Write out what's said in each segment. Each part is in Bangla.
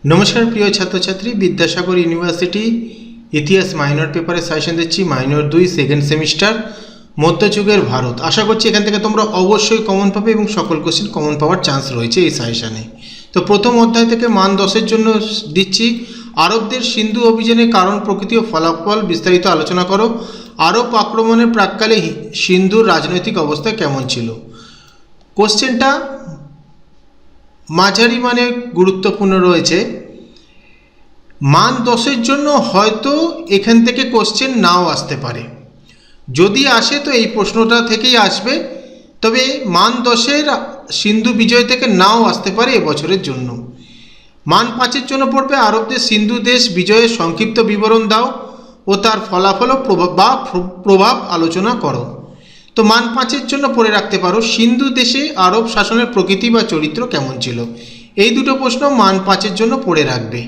নমস্কার প্রিয় ছাত্রছাত্রী, বিদ্যাসাগর ইউনিভার্সিটি ইতিহাস মাইনর পেপারে সাজেশন দিচ্ছি। মাইনর 2 সেকেন্ড সেমিস্টার, মধ্যযুগের ভারত। আশা করছি এখান থেকে তোমরা অবশ্যই কমন পাবে এবং সকল কোশ্চেন কমন পাওয়ার চান্স রয়েছে এই সাজেশনে। তো প্রথম অধ্যায় থেকে মান 10-এর জন্য দিচ্ছি আরবদের সিন্ধু অভিযানের কারণ, প্রকৃতি ও ফলাফল বিস্তারিত আলোচনা করো। আরব আক্রমণের প্রাক্কালে সিন্ধুর রাজনৈতিক অবস্থা কেমন ছিল? কোশ্চেনটা মাঝারি মানে গুরুত্বপূর্ণ রয়েছে। মান 10-এর জন্য হয়তো এখান থেকে কোশ্চেন নাও আসতে পারে, যদি আসে তো এই প্রশ্নটা থেকেই আসবে। তবে মান 10-এর সিন্ধু বিজয় থেকে নাও আসতে পারে এবছরের জন্য। মান 5-এর জন্য পড়বে আরবদের সিন্ধু দেশ বিজয়ের সংক্ষিপ্ত বিবরণ দাও ও তার ফলাফল ও প্রভাব আলোচনা করো। তো মান 5-এর জন্য পড়ে রাখতে পারো সিন্ধু দেশে আরব শাসনের প্রকৃতি বা চরিত্র কেমন ছিল। এই দুটো প্রশ্ন মান 5-এর জন্য পড়ে রাখবে।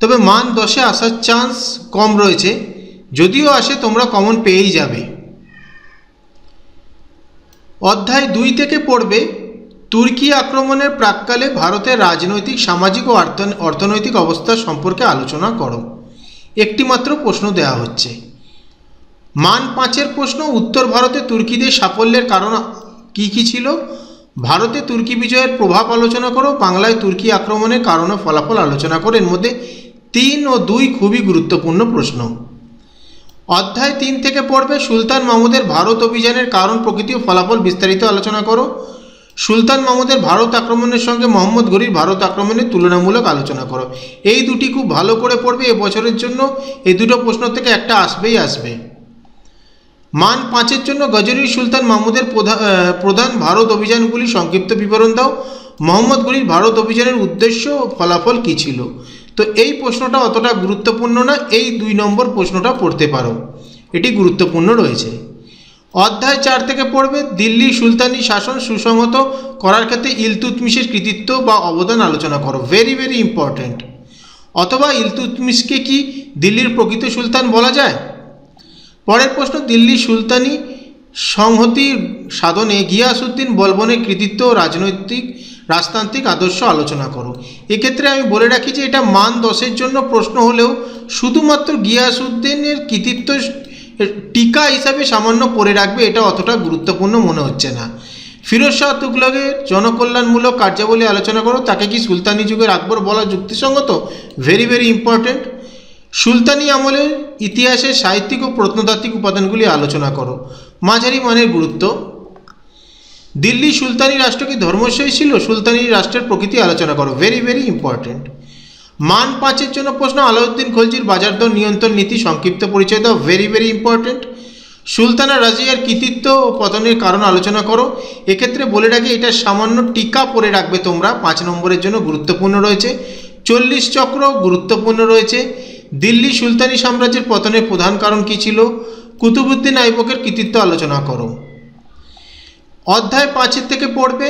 তবে মান 10-এ আসার চান্স কম রয়েছে, যদিও আসে তোমরা কমন পেয়েই যাবে। অধ্যায় 2 থেকে পড়বে তুর্কি আক্রমণের প্রাক্কালে ভারতের রাজনৈতিক, সামাজিক ও অর্থনৈতিক অবস্থা সম্পর্কে আলোচনা করো। একটি মাত্র প্রশ্ন দেওয়া হচ্ছে। মান 5-এর প্রশ্ন উত্তর ভারতে তুর্কিদের সাফল্যের কারণ কি কি ছিল, ভারতে তুর্কি বিজয়ের প্রভাব আলোচনা করো, বাংলায় তুর্কি আক্রমণের কারণ ও ফলাফল আলোচনা করো। এর মধ্যে 3 ও 2 খুবই গুরুত্বপূর্ণ প্রশ্ন। অধ্যায় 3 থেকে পড়বে সুলতান মাহমুদের ভারত অভিযানের কারণ, প্রকৃতি ও ফলাফল বিস্তারিত আলোচনা করো। সুলতান মাহমুদের ভারত আক্রমণের সঙ্গে মোহাম্মদ ঘুরির ভারত আক্রমণের তুলনামূলক আলোচনা করো। এই দুটি খুব ভালো করে পড়বে এবছরের জন্য। এই দুটো প্রশ্ন থেকে একটা আসবেই আসবে। মান 5-এর জন্য গজনীর সুলতান মাহমুদের প্রধান ভারত অভিযানগুলি সংক্ষিপ্ত বিবরণ দাও। মোহাম্মদ ঘুরির ভারত অভিযানের উদ্দেশ্য ও ফলাফল কী ছিল। তো এই প্রশ্নটা অতটা গুরুত্বপূর্ণ না, এই 2 নম্বর প্রশ্নটা পড়তে পারো, এটি গুরুত্বপূর্ণ রয়েছে। অধ্যায় 4 থেকে পড়বে দিল্লি সুলতানি শাসন সুসংহত করার ক্ষেত্রে ইলতুৎমিশের কৃতিত্ব বা অবদান আলোচনা করো। Very very important. অথবা ইলতুৎমিশকে কি দিল্লির প্রকৃত সুলতান বলা যায়? পরের প্রশ্ন দিল্লি সুলতানি সংহতি সাধনে গিয়াসউদ্দিন বলবনের কৃতিত্ব ও রাজতান্ত্রিক আদর্শ আলোচনা করো। এক্ষেত্রে আমি বলে রাখি যে এটা মান 10-এর জন্য প্রশ্ন হলেও শুধুমাত্র গিয়াসউদ্দিনের কৃতিত্ব টিকা হিসাবে সামান্য পড়ে রাখবে, এটা অতটা গুরুত্বপূর্ণ মনে হচ্ছে না। ফিরোজ শাহ তুগলকের জনকল্যাণমূলক কার্যাবলী আলোচনা করো। তাকে কি সুলতানি যুগের আকবর বলা যুক্তিসঙ্গত? Very very important. সুলতানি আমলের ইতিহাসের সাহিত্যিক ও প্রত্নতাত্ত্বিক উপাদানগুলি আলোচনা করো। মাঝারি মানের গুরুত্ব। দিল্লি সুলতানি রাষ্ট্র কি ধর্মস্বই ছিল? সুলতানি রাষ্ট্রের প্রকৃতি আলোচনা করো। Very very important. মান 5-এর জন্য প্রশ্ন আলাউদ্দিন খলজির বাজার দর নিয়ন্ত্রণ নীতি সংক্ষিপ্ত পরিচয় দাও। Very very important. সুলতানা রাজিয়ার কৃতিত্ব ও পতনের কারণ আলোচনা করো। এক্ষেত্রে বলে রাখি এটা সামান্য টিকা পড়ে রাখবে তোমরা, 5 নম্বরের জন্য গুরুত্বপূর্ণ রয়েছে। 40 চক্র গুরুত্বপূর্ণ রয়েছে। দিল্লি সুলতানি সাম্রাজ্যের পতনের প্রধান কারণ কী ছিল? কুতুবউদ্দিন আইবকের কৃতিত্ব আলোচনা করো। অধ্যায় 5 থেকে পড়বে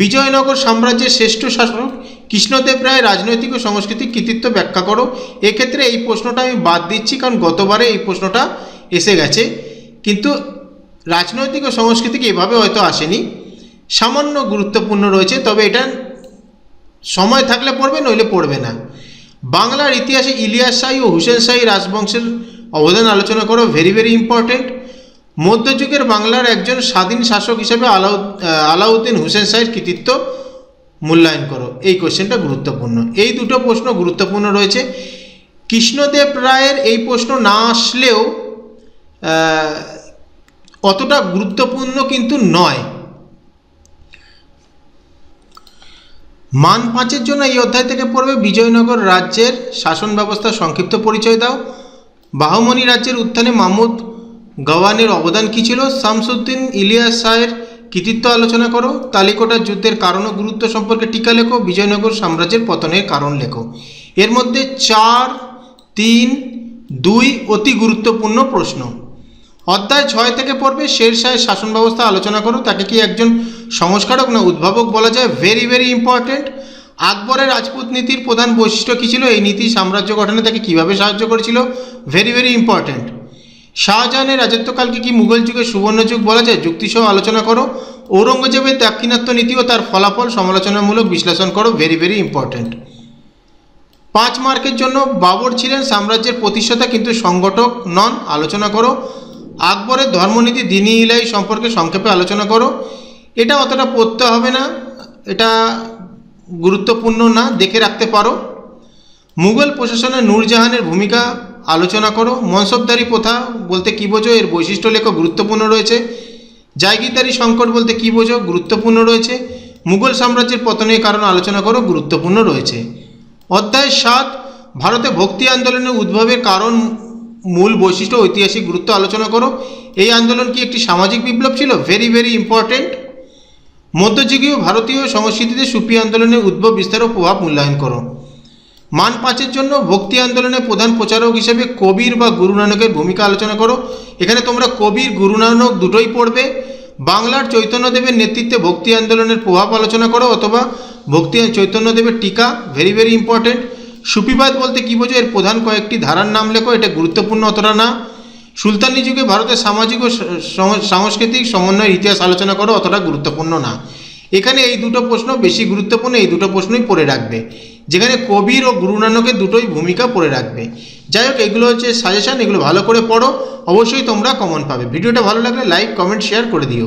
বিজয়নগর সাম্রাজ্যের শ্রেষ্ঠ শাসক কৃষ্ণদেব রায়ের রাজনৈতিক ও সাংস্কৃতিক কৃতিত্ব ব্যাখ্যা করো। এক্ষেত্রে এই প্রশ্নটা আমি বাদ দিচ্ছি, কারণ গতবারে এই প্রশ্নটা এসে গেছে, কিন্তু রাজনৈতিক ও সাংস্কৃতিক এভাবে হয়তো আসেনি। সামান্য গুরুত্বপূর্ণ রয়েছে, তবে এটা সময় থাকলে পড়বে, নইলে পড়বে না। বাংলার ইতিহাসে ইলিয়াস শাহী ও হুসেন শাহী রাজবংশের অবদান আলোচনা করো। Very very important. মধ্যযুগের বাংলার একজন স্বাধীন শাসক হিসেবে আলাউদ্দিন হুসেন শাহীর কৃতিত্ব মূল্যায়ন করো। এই কোশ্চেনটা গুরুত্বপূর্ণ। এই দুটো প্রশ্ন গুরুত্বপূর্ণ রয়েছে। কৃষ্ণদেব রায়ের এই প্রশ্ন না আসলেও অতটা গুরুত্বপূর্ণ কিন্তু নয়। মান 5-এর জন্য এই অধ্যায় থেকে পড়বে বিজয়নগর রাজ্যের শাসন ব্যবস্থার সংক্ষিপ্ত পরিচয় দাও। বাহমনি রাজ্যের উত্থানে মাহমুদ গওয়ানের অবদান কী ছিল? শামসুদ্দিন ইলিয়াস শাহের কৃতিত্ব আলোচনা করো। তালিকোটার যুদ্ধের কারণ ও গুরুত্ব সম্পর্কে টিকা লেখো। বিজয়নগর সাম্রাজ্যের পতনের কারণ লেখো। এর মধ্যে 4, 3, 2 অতি গুরুত্বপূর্ণ প্রশ্ন। অধ্যায় 6 থেকে পড়বে শের শাহের শাসন ব্যবস্থা আলোচনা করো। তাকে কি একজন সংস্কারক না উদ্ভাবক বলা যায়? Very very important. আকবরের রাজপুত নীতির প্রধান বৈশিষ্ট্য কী ছিল? এই নীতি সাম্রাজ্য গঠনে তাকে কীভাবে সাহায্য করেছিল? Very very important. শাহজাহানের রাজত্বকালকে কি মুঘল যুগের সুবর্ণযুগ বলা যায়? যুক্তিসহ আলোচনা করো। ঔরঙ্গজেবের দাক্ষিণাত্য নীতি ও তার ফলাফল সমালোচনামূলক বিশ্লেষণ করো। Very very important. 5 মার্কের জন্য বাবর ছিলেন সাম্রাজ্যের প্রতিষ্ঠাতা কিন্তু সংগঠক নন, আলোচনা করো। আকবরের ধর্মনীতি দ্বীন-ই ইলাহি সম্পর্কে সংক্ষেপে আলোচনা করো। এটা অতটা পড়তে হবে না, এটা গুরুত্বপূর্ণ না, দেখে রাখতে পারো। মুঘল প্রশাসনে নূরজাহানের ভূমিকা আলোচনা করো। মনসবদারি প্রথা বলতে কী বোঝো, এর বৈশিষ্ট্য লেখো, গুরুত্বপূর্ণ রয়েছে। জায়গিরদারি সংকট বলতে কী বোঝো, গুরুত্বপূর্ণ রয়েছে। মুঘল সাম্রাজ্যের পতনের কারণ আলোচনা করো, গুরুত্বপূর্ণ রয়েছে। অধ্যায় 7 ভারতে ভক্তি আন্দোলনের উদ্ভবের কারণ, মূল বৈশিষ্ট্য, ঐতিহাসিক গুরুত্ব আলোচনা করো। এই আন্দোলন কি একটি সামাজিক বিপ্লব ছিল? Very very important. মধ্যযুগীয় ভারতীয় সংস্কৃতিতে সুফি আন্দোলনের উদ্ভব, বিস্তার ও প্রভাব মূল্যায়ন করো। মান 5-এর জন্য ভক্তি আন্দোলনের প্রধান প্রচারক হিসেবে কবির বা গুরু নানকের ভূমিকা আলোচনা করো। এখানে তোমরা কবির, গুরু নানক দুটোই পড়বে। বাংলার চৈতন্যদেবের নেতৃত্বে ভক্তি আন্দোলনের প্রভাব আলোচনা করো, অথবা ভক্তি চৈতন্যদেবের টিকা, ভেরি ভেরি ইম্পর্টেন্ট। সুফিবাদ বলতে কী বোঝো, এর প্রধান কয়েকটি ধারার নাম লেখো, এটা গুরুত্বপূর্ণ অতটা না। সুলতানি যুগে ভারতের সামাজিক ও সাংস্কৃতিক সমন্বয়ের ইতিহাস আলোচনা করো, অতটা গুরুত্বপূর্ণ না। এখানে এই দুটো প্রশ্ন বেশি গুরুত্বপূর্ণ, এই দুটো প্রশ্নই পড়ে রাখবে, যেখানে কবির ও গুরু নানকের দুটোই ভূমিকা পড়ে রাখবে। যাই হোক, এগুলো হচ্ছে সাজেশান, এগুলো ভালো করে পড়ো, অবশ্যই তোমরা কমন পাবে। ভিডিওটা ভালো লাগলে লাইক, কমেন্ট, শেয়ার করে দিও।